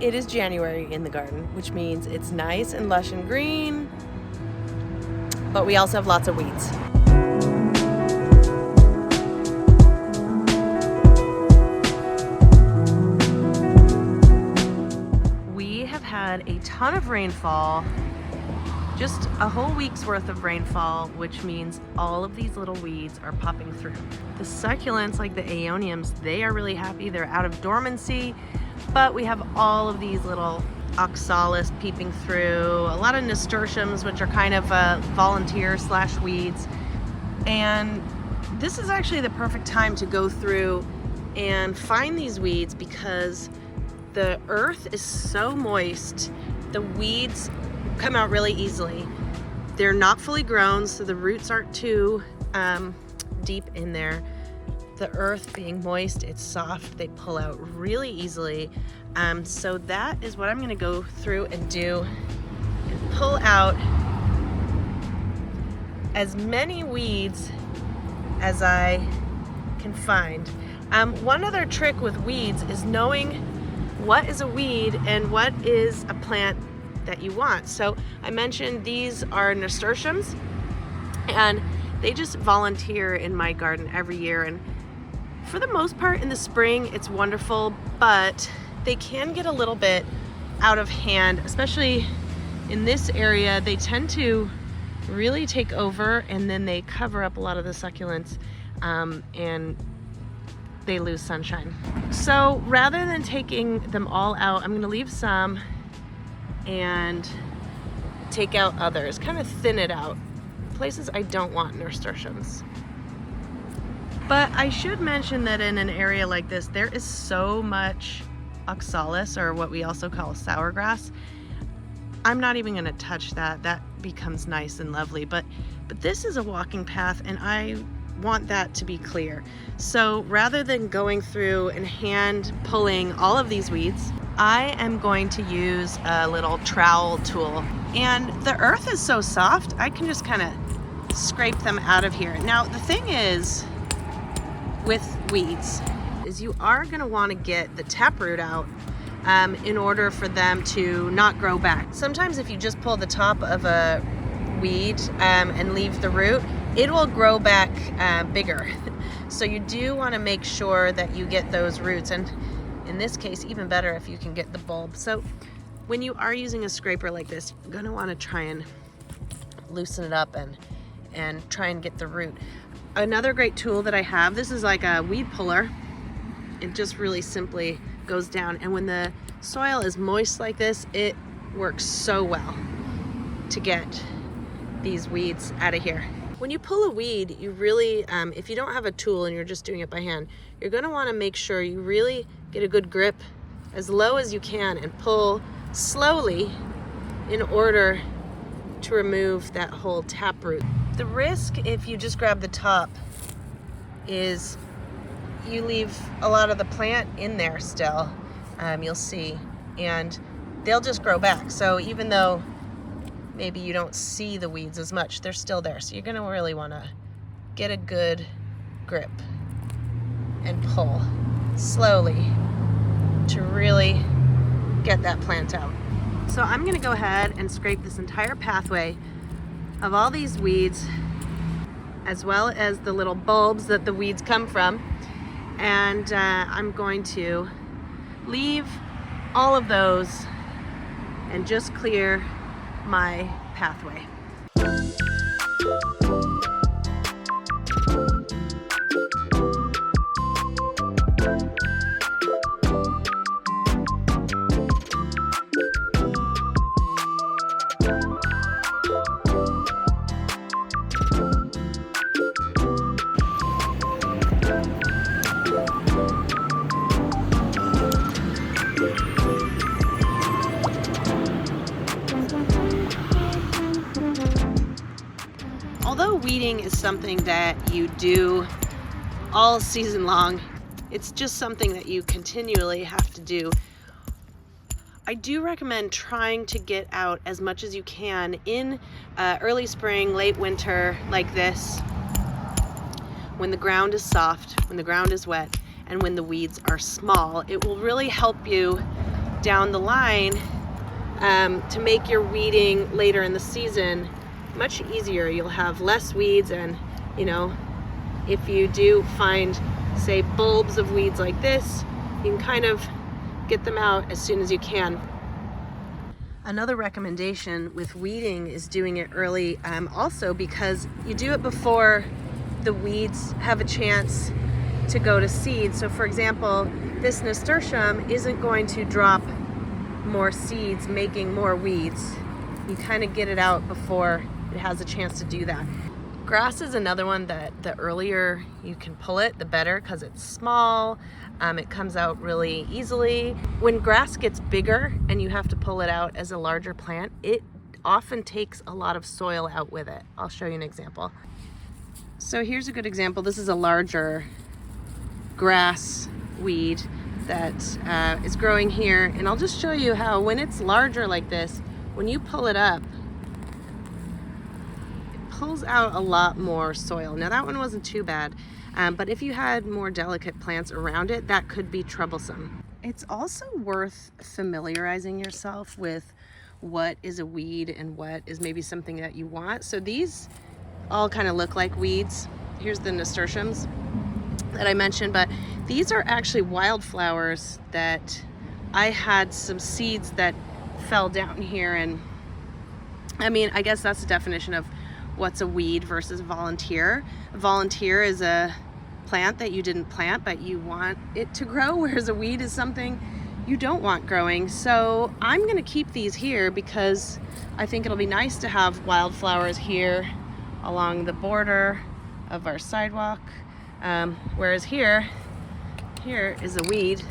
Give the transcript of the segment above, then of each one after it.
It is January in the garden, which means it's nice and lush and green, but we also have lots of weeds. We have had a ton of rainfall, just a whole week's worth of rainfall, which means all of these little weeds are popping through. The succulents, like the aeoniums, they are really happy. They're out of dormancy, but we have all of these little oxalis peeping through, a lot of nasturtiums, which are kind of volunteer / weeds. And this is actually the perfect time to go through and find these weeds because the earth is so moist, the weeds come out really easily. They're not fully grown, so the roots aren't too deep in there. The earth being moist, it's soft, they pull out really easily. So that is what I'm gonna go through and do, and pull out as many weeds as I can find. One other trick with weeds is knowing what is a weed and what is a plant that you want. So I mentioned these are nasturtiums, and they just volunteer in my garden every year, and for the most part in the spring it's wonderful, but they can get a little bit out of hand, especially in this area. They tend to really take over, and then they cover up a lot of the succulents, and they lose sunshine. So rather than taking them all out, I'm gonna leave some and take out others, kind of thin it out. Places I don't want nasturtiums. But I should mention that in an area like this, there is so much oxalis, or what we also call sour grass. I'm not even gonna touch that. That becomes nice and lovely, but this is a walking path, and I want that to be clear. So rather than going through and hand pulling all of these weeds, I am going to use a little trowel tool. And the earth is so soft, I can just kind of scrape them out of here. Now, the thing is with weeds is you are gonna wanna get the taproot out in order for them to not grow back. Sometimes if you just pull the top of a weed and leave the root, it will grow back bigger. So you do wanna make sure that you get those roots, and in this case, even better if you can get the bulb. So when you are using a scraper like this, you're gonna wanna try and loosen it up and try and get the root. Another great tool that I have, this is like a weed puller. It just really simply goes down, and when the soil is moist like this, it works so well to get these weeds out of here. When you pull a weed, you really, if you don't have a tool and you're just doing it by hand, you're gonna wanna make sure you really get a good grip as low as you can and pull slowly in order to remove that whole taproot. The risk if you just grab the top is you leave a lot of the plant in there still, you'll see, and they'll just grow back. So even though maybe you don't see the weeds as much, they're still there. So you're gonna really wanna get a good grip and pull slowly to really get that plant out. So I'm gonna go ahead and scrape this entire pathway of all these weeds, as well as the little bulbs that the weeds come from. And I'm going to leave all of those and just clear my pathway. Although weeding is something that you do all season long, it's just something that you continually have to do. I do recommend trying to get out as much as you can in early spring, late winter like this, when the ground is soft, when the ground is wet, and when the weeds are small. It will really help you down the line to make your weeding later in the season much easier. You'll have less weeds, and you know, if you do find, say, bulbs of weeds like this, you can kind of get them out as soon as you can. Another recommendation with weeding is doing it early, also because you do it before the weeds have a chance to go to seed. So for example, this nasturtium isn't going to drop more seeds, making more weeds. You kind of get it out before it has a chance to do that. Grass is another one that the earlier you can pull it, the better, because it's small. It comes out really easily. When grass gets bigger and you have to pull it out as a larger plant, it often takes a lot of soil out with it. I'll show you an example. So here's a good example. This is a larger grass weed that is growing here, and I'll just show you how when it's larger like this, when you pull it up, it pulls out a lot more soil. Now that one wasn't too bad, but if you had more delicate plants around it, that could be troublesome. It's also worth familiarizing yourself with what is a weed and what is maybe something that you want. So these all kind of look like weeds. Here's the nasturtiums that I mentioned, but these are actually wildflowers that I had some seeds that fell down here. And I mean, I guess that's the definition of what's a weed versus volunteer. A volunteer is a plant that you didn't plant, but you want it to grow, whereas a weed is something you don't want growing. So I'm gonna keep these here because I think it'll be nice to have wildflowers here along the border of our sidewalk. Whereas here is a weed.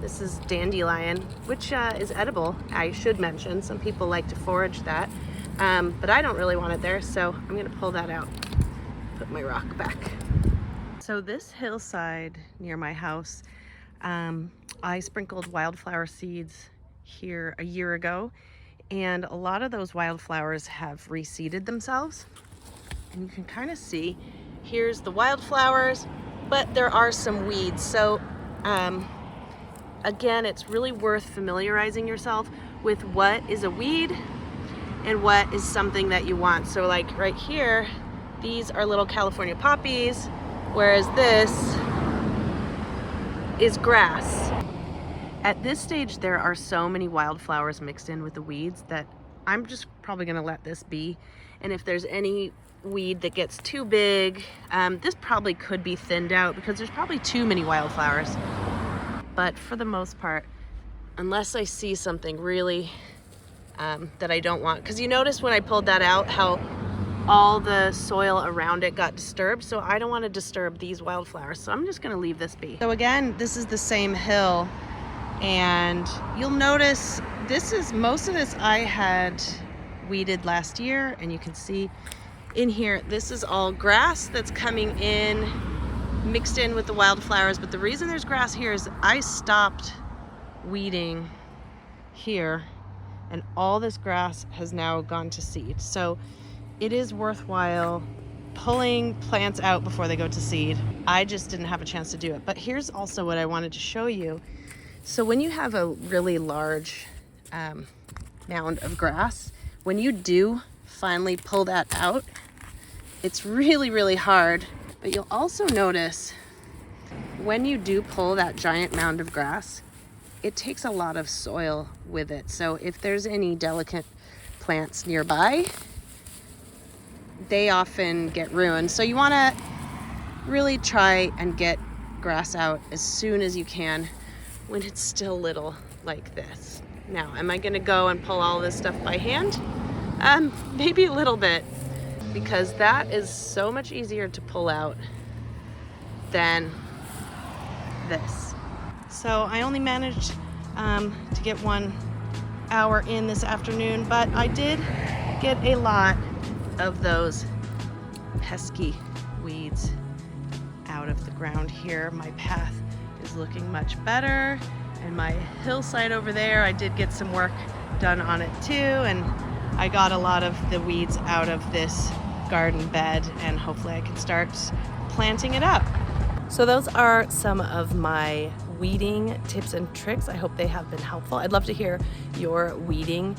This is dandelion, which is edible, I should mention. Some people like to forage that, but I don't really want it there, so I'm gonna pull that out, put my rock back. So this hillside near my house, I sprinkled wildflower seeds here a year ago, and a lot of those wildflowers have reseeded themselves. And you can kind of see, here's the wildflowers, but there are some weeds. So again, it's really worth familiarizing yourself with what is a weed and what is something that you want. So like right here, these are little California poppies, whereas this is grass. At this stage, there are so many wildflowers mixed in with the weeds that I'm just probably gonna let this be. And if there's any weed that gets too big, this probably could be thinned out because there's probably too many wildflowers. But for the most part, unless I see something really that I don't want, because you notice when I pulled that out how all the soil around it got disturbed, so I don't want to disturb these wildflowers, so I'm just going to leave this be. So again, this is the same hill, and you'll notice most of this I had weeded last year, and you can see in here, this is all grass that's coming in, mixed in with the wildflowers. But the reason there's grass here is I stopped weeding here, and all this grass has now gone to seed. So it is worthwhile pulling plants out before they go to seed. I just didn't have a chance to do it. But here's also what I wanted to show you. So when you have a really large mound of grass, when you do finally pull that out, it's really, really hard. But you'll also notice when you do pull that giant mound of grass, it takes a lot of soil with it. So if there's any delicate plants nearby, they often get ruined. So you want to really try and get grass out as soon as you can when it's still little like this. Now, am I going to go and pull all this stuff by hand? Maybe a little bit, because that is so much easier to pull out than this. So I only managed to get 1 hour in this afternoon, but I did get a lot of those pesky weeds out of the ground here. My path is looking much better, and my hillside over there, I did get some work done on it too, and I got a lot of the weeds out of this garden bed, and hopefully I can start planting it up. So those are some of my weeding tips and tricks. I hope they have been helpful. I'd love to hear your weeding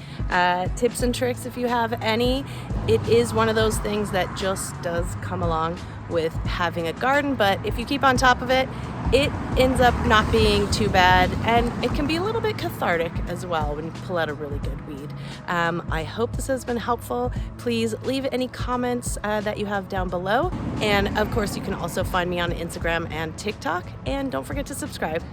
tips and tricks if you have any. It is one of those things that just does come along with having a garden, but if you keep on top of it, it ends up not being too bad, and it can be a little bit cathartic as well when you pull out a really good weed. I hope this has been helpful. Please leave any comments that you have down below, and of course you can also find me on Instagram and TikTok, and don't forget to subscribe.